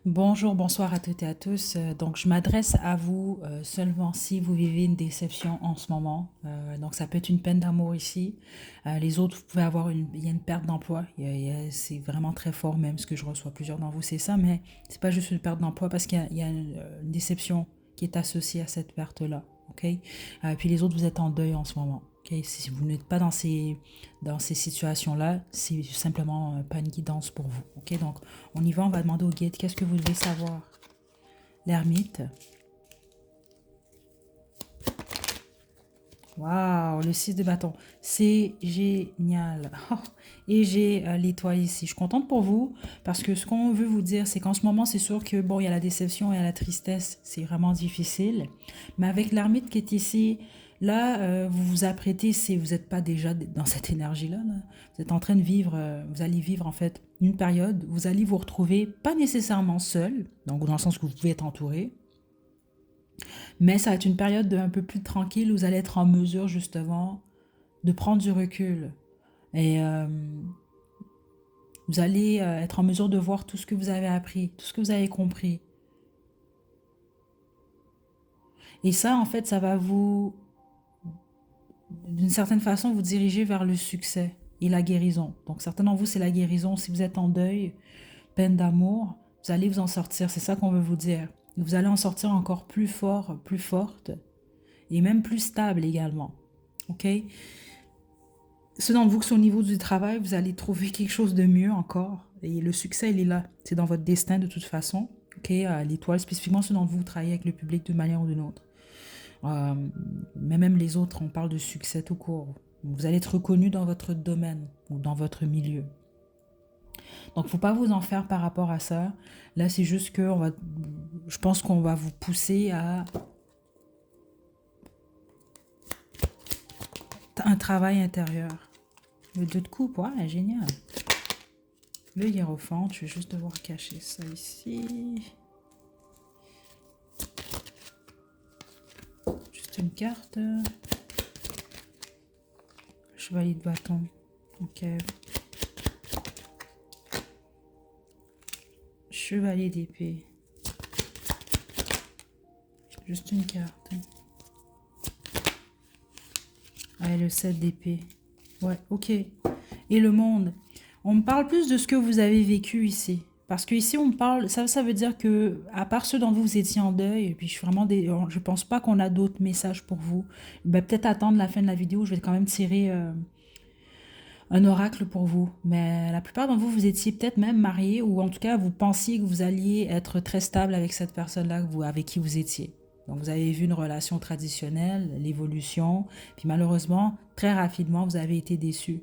Bonjour, bonsoir à toutes et à tous. Donc, je m'adresse à vous seulement si vous vivez une déception en ce moment. Donc, ça peut être une peine d'amour ici. Les autres, vous pouvez avoir il y a une perte d'emploi. C'est vraiment très fort, même ce que je reçois plusieurs d'entre vous, c'est ça. Mais c'est pas juste une perte d'emploi parce qu'il y a une déception qui est associée à cette perte-là. Ok. Puis les autres, vous êtes en deuil en ce moment. Ok. Si vous n'êtes pas dans ces situations-là, c'est simplement pas une guidance pour vous. Ok. Donc, on y va, on va demander au guide, qu'est-ce que vous devez savoir? L'ermite. Waouh, le 6 de bâton. C'est génial. Oh, et j'ai l'étoile ici. Je suis contente pour vous parce que ce qu'on veut vous dire, c'est qu'en ce moment, c'est sûr que, bon, il y a la déception et la tristesse. C'est vraiment difficile. Mais avec l'ermite qui est ici, là, vous vous apprêtez, si vous n'êtes pas déjà dans cette énergie-là, là. Vous êtes en train de vivre, vous allez vivre en fait une période, vous allez vous retrouver pas nécessairement seul, donc dans le sens que vous pouvez être entouré, mais ça va être une période un peu plus tranquille où vous allez être en mesure justement de prendre du recul. Et vous allez être en mesure de voir tout ce que vous avez appris, tout ce que vous avez compris. Et ça, en fait, ça va vous, d'une certaine façon, vous diriger vers le succès et la guérison. Donc certains d'entre vous, c'est la guérison. Si vous êtes en deuil, peine d'amour, vous allez vous en sortir. C'est ça qu'on veut vous dire. Vous allez en sortir encore plus fort, plus forte et même plus stable également. OK? Ceux d'entre vous qui sont au niveau du travail, vous allez trouver quelque chose de mieux encore. Et le succès, il est là. C'est dans votre destin de toute façon. OK? L'étoile, spécifiquement ceux d'entre vous, travaillez avec le public d'une manière ou d'une autre. Euh, mais même les autres, on parle de succès tout court. Vous allez être reconnu dans votre domaine ou dans votre milieu. Donc, faut pas vous en faire par rapport à ça. Là, c'est juste que je pense qu'on va vous pousser à un travail intérieur. Le 2 de coupe, ouais, génial. Le hiérophant, je vais juste devoir cacher ça ici. Juste une carte. Chevalier de bâton. Ok. Chevalier d'épée. Juste une carte. Ouais, le 7 d'épée. Ouais, ok. Et le monde. On me parle plus de ce que vous avez vécu ici. Parce que ici, on me parle, ça veut dire que, à part ceux dont vous étiez en deuil, et puis je pense pas qu'on a d'autres messages pour vous. Ben, peut-être attendre la fin de la vidéo, je vais quand même tirer un oracle pour vous. Mais la plupart d'entre vous, vous étiez peut-être même mariés, ou en tout cas, vous pensiez que vous alliez être très stable avec cette personne-là avec qui vous étiez. Donc, vous avez vu une relation traditionnelle, l'évolution, puis malheureusement, très rapidement, vous avez été déçu.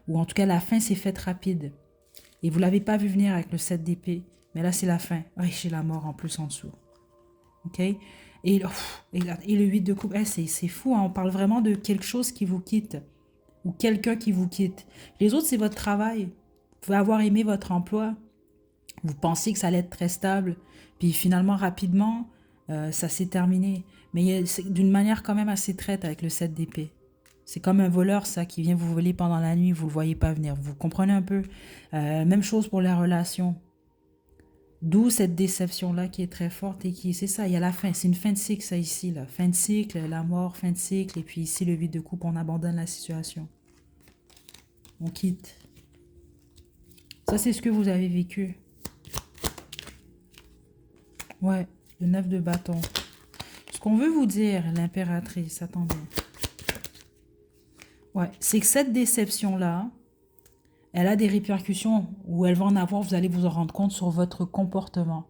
Ou en tout cas, la fin s'est faite rapide. Et vous l'avez pas vu venir avec le 7 d'épée. Mais là, c'est la fin. Ah, j'ai la mort en plus en dessous. OK? Et le 8 de coupe, c'est fou, hein. On parle vraiment de quelque chose qui vous quitte. Ou quelqu'un qui vous quitte. Les autres, c'est votre travail. Vous pouvez avoir aimé votre emploi. Vous pensiez que ça allait être très stable. Puis finalement, rapidement, ça s'est terminé. Mais c'est d'une manière quand même assez traite avec le 7 d'épée. C'est comme un voleur, ça, qui vient vous voler pendant la nuit, vous ne le voyez pas venir. Vous comprenez un peu? Même chose pour les relations. D'où cette déception-là qui est très forte et c'est ça, il y a la fin. C'est une fin de cycle, ça, ici, là. Fin de cycle, la mort, fin de cycle. Et puis ici, le 8 de coupe, on abandonne la situation. On quitte. Ça, c'est ce que vous avez vécu. Ouais, le 9 de bâton. Ce qu'on veut vous dire, l'impératrice, attendez. Ouais, c'est que cette déception-là, elle a des répercussions, ou elle va en avoir, vous allez vous en rendre compte sur votre comportement.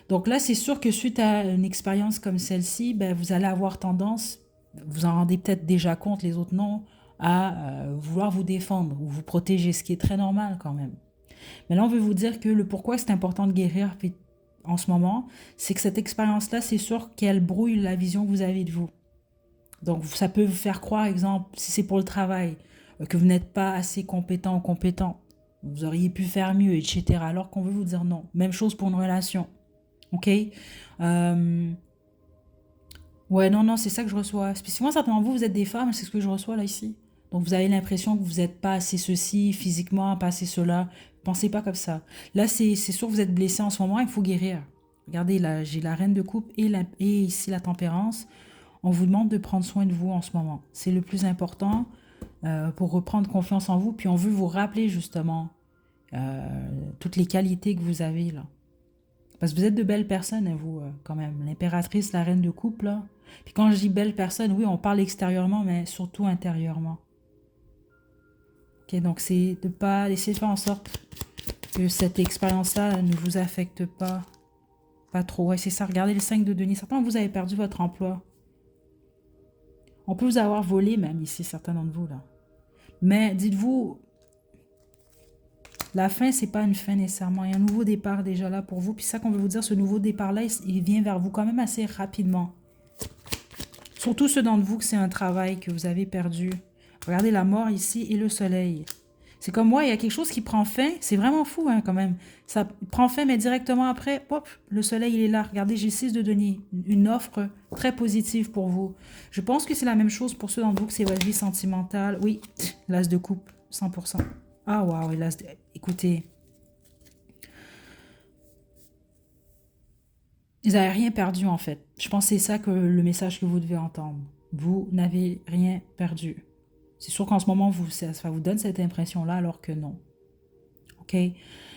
Donc là, c'est sûr que suite à une expérience comme celle-ci, ben, vous allez avoir tendance, vous en rendez peut-être déjà compte, les autres non, à vouloir vous défendre ou vous protéger, ce qui est très normal quand même. Mais là, on veut vous dire que le pourquoi c'est important de guérir en ce moment, c'est que cette expérience-là, c'est sûr qu'elle brouille la vision que vous avez de vous. Donc, ça peut vous faire croire, exemple, si c'est pour le travail, que vous n'êtes pas assez compétent ou compétent. Vous auriez pu faire mieux, etc. Alors qu'on veut vous dire non. Même chose pour une relation. OK? Ouais, non, non, c'est ça que je reçois. Spécifiquement, certainement, vous êtes des femmes, c'est ce que je reçois là ici. Donc, vous avez l'impression que vous n'êtes pas assez ceci physiquement, pas assez cela, Pensez pas comme ça. Là, c'est sûr que vous êtes blessé en ce moment, il faut guérir. Regardez, là, j'ai la reine de coupe et ici la tempérance. On vous demande de prendre soin de vous en ce moment. C'est le plus important pour reprendre confiance en vous. Puis on veut vous rappeler justement toutes les qualités que vous avez là. Parce que vous êtes de belles personnes, hein, vous, quand même. L'impératrice, la reine de coupe, là. Puis quand je dis belles personnes, oui, on parle extérieurement, mais surtout intérieurement. Ok, donc c'est de pas essayer de faire en sorte que cette expérience-là ne vous affecte pas trop. Ouais, c'est ça. Regardez le 5 de denier. Certains, vous avez perdu votre emploi. On peut vous avoir volé même ici, certains d'entre vous, là. Mais dites-vous, la fin, c'est pas une fin nécessairement. Il y a un nouveau départ déjà là pour vous. Puis ça qu'on veut vous dire, ce nouveau départ-là, il vient vers vous quand même assez rapidement. Surtout ceux d'entre vous que c'est un travail que vous avez perdu. Regardez la mort ici et le soleil. C'est comme moi, il y a quelque chose qui prend fin. C'est vraiment fou hein, quand même. Ça prend fin, mais directement après, hop, le soleil il est là. Regardez, j'ai 6 de denier. Une offre très positive pour vous. Je pense que c'est la même chose pour ceux d'entre vous que c'est votre vie sentimentale. Oui, l'as de coupe, 100%. Ah waouh, l'as de... Écoutez, ils n'avaient rien perdu en fait. Je pense que c'est ça que le message que vous devez entendre. Vous n'avez rien perdu. C'est sûr qu'en ce moment, ça vous donne cette impression-là alors que non. OK?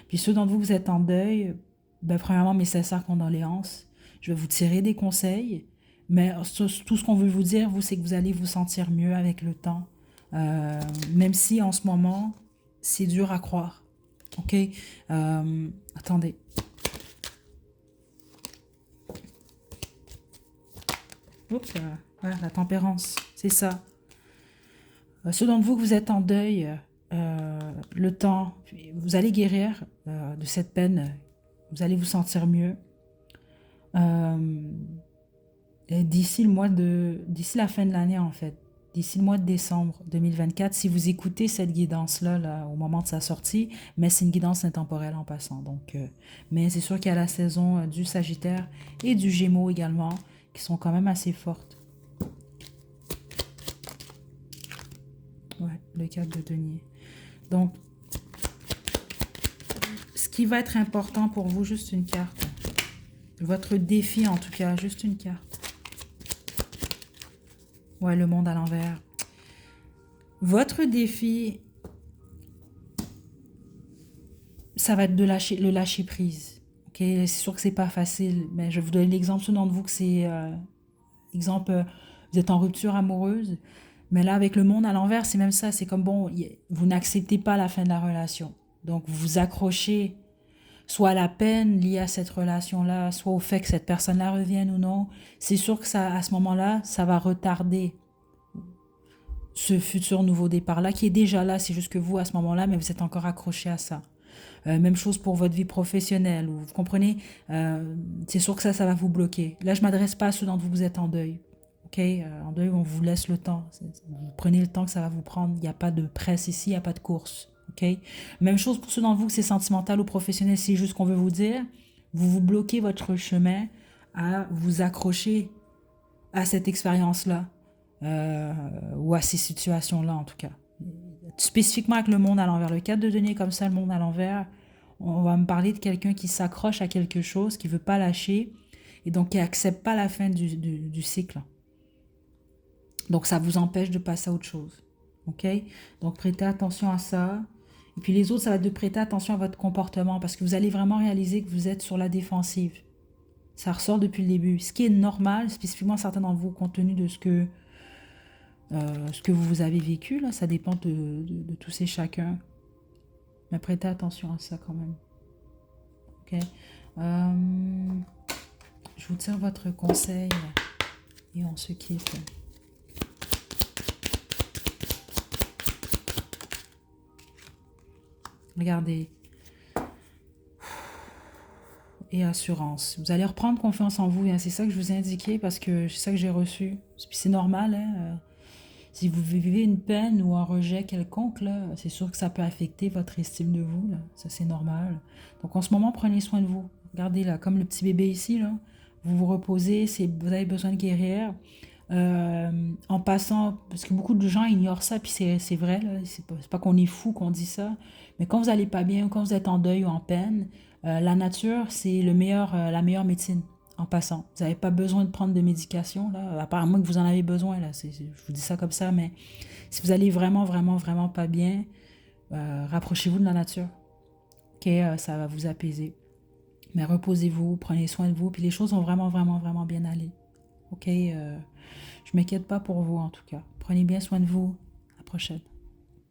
Puis ceux d'entre vous, vous êtes en deuil, ben, premièrement, mes sincères condoléances. Je vais vous tirer des conseils, mais tout ce qu'on veut vous dire, vous, c'est que vous allez vous sentir mieux avec le temps. Même si en ce moment, c'est dur à croire. OK? Attendez. Oups, voilà, la tempérance, c'est ça. Ceux d'entre vous que vous êtes en deuil, le temps, vous allez guérir de cette peine, vous allez vous sentir mieux. D'ici la fin de l'année en fait, d'ici le mois de décembre 2024, si vous écoutez cette guidance-là là, au moment de sa sortie, mais c'est une guidance intemporelle en passant. Donc, mais c'est sûr qu'il y a la saison du Sagittaire et du Gémeaux également, qui sont quand même assez fortes. Ouais, le 4 de denier. Donc, ce qui va être important pour vous, juste une carte. Votre défi, en tout cas, juste une carte. Ouais, le monde à l'envers. Votre défi, ça va être de le lâcher prise. Ok, c'est sûr que c'est pas facile, mais je vais vous donner l'exemple. Ceux d'entre vous que c'est, exemple, vous êtes en rupture amoureuse, mais là, avec le monde à l'envers, c'est même ça. C'est comme, bon, vous n'acceptez pas la fin de la relation. Donc, vous vous accrochez soit à la peine liée à cette relation-là, soit au fait que cette personne-là revienne ou non. C'est sûr que ça, à ce moment-là, ça va retarder ce futur nouveau départ-là, qui est déjà là. C'est juste que vous, à ce moment-là, mais vous êtes encore accroché à ça. Même chose pour votre vie professionnelle. Vous comprenez, c'est sûr que ça va vous bloquer. Là, je ne m'adresse pas à ceux d'entre vous êtes en deuil. Okay, en deuil, on vous laisse le temps. Vous prenez le temps que ça va vous prendre. Il n'y a pas de presse ici, il n'y a pas de course. Okay? Même chose pour ceux d'entre vous que c'est sentimental ou professionnel. C'est juste qu'on veut vous dire, vous bloquez votre chemin à vous accrocher à cette expérience-là ou à ces situations-là en tout cas. Spécifiquement avec le monde à l'envers. Le 4 de denier comme ça, le monde à l'envers, on va me parler de quelqu'un qui s'accroche à quelque chose, qui ne veut pas lâcher et donc qui n'accepte pas la fin du cycle. Donc, ça vous empêche de passer à autre chose. OK? Donc, prêtez attention à ça. Et puis, les autres, ça va être de prêter attention à votre comportement parce que vous allez vraiment réaliser que vous êtes sur la défensive. Ça ressort depuis le début. Ce qui est normal, spécifiquement certains d'entre vous, compte tenu de ce que vous avez vécu, là, ça dépend de tous et chacun. Mais prêtez attention à ça quand même. OK? Je vous tire votre conseil et on se quitte. Regardez. Et assurance. Vous allez reprendre confiance en vous. Hein. C'est ça que je vous ai indiqué parce que c'est ça que j'ai reçu. Puis c'est normal. Hein. Si vous vivez une peine ou un rejet quelconque, c'est sûr que ça peut affecter votre estime de vous. Là. Ça, c'est normal. Donc en ce moment, prenez soin de vous. Regardez là, comme le petit bébé ici. Là. Vous vous reposez. Vous avez besoin de guérir. En passant, parce que beaucoup de gens ignorent ça, puis c'est vrai, là, c'est pas qu'on est fou qu'on dit ça, mais quand vous allez pas bien, quand vous êtes en deuil ou en peine, la nature, c'est la meilleure médecine, en passant. Vous n'avez pas besoin de prendre de médication, là, apparemment que vous en avez besoin, là, je vous dis ça comme ça, mais si vous allez vraiment, vraiment, vraiment pas bien, rapprochez-vous de la nature, ok, ça va vous apaiser. Mais reposez-vous, prenez soin de vous, puis les choses vont vraiment, vraiment, vraiment bien aller. Ok, je m'inquiète pas pour vous en tout cas. Prenez bien soin de vous. À la prochaine.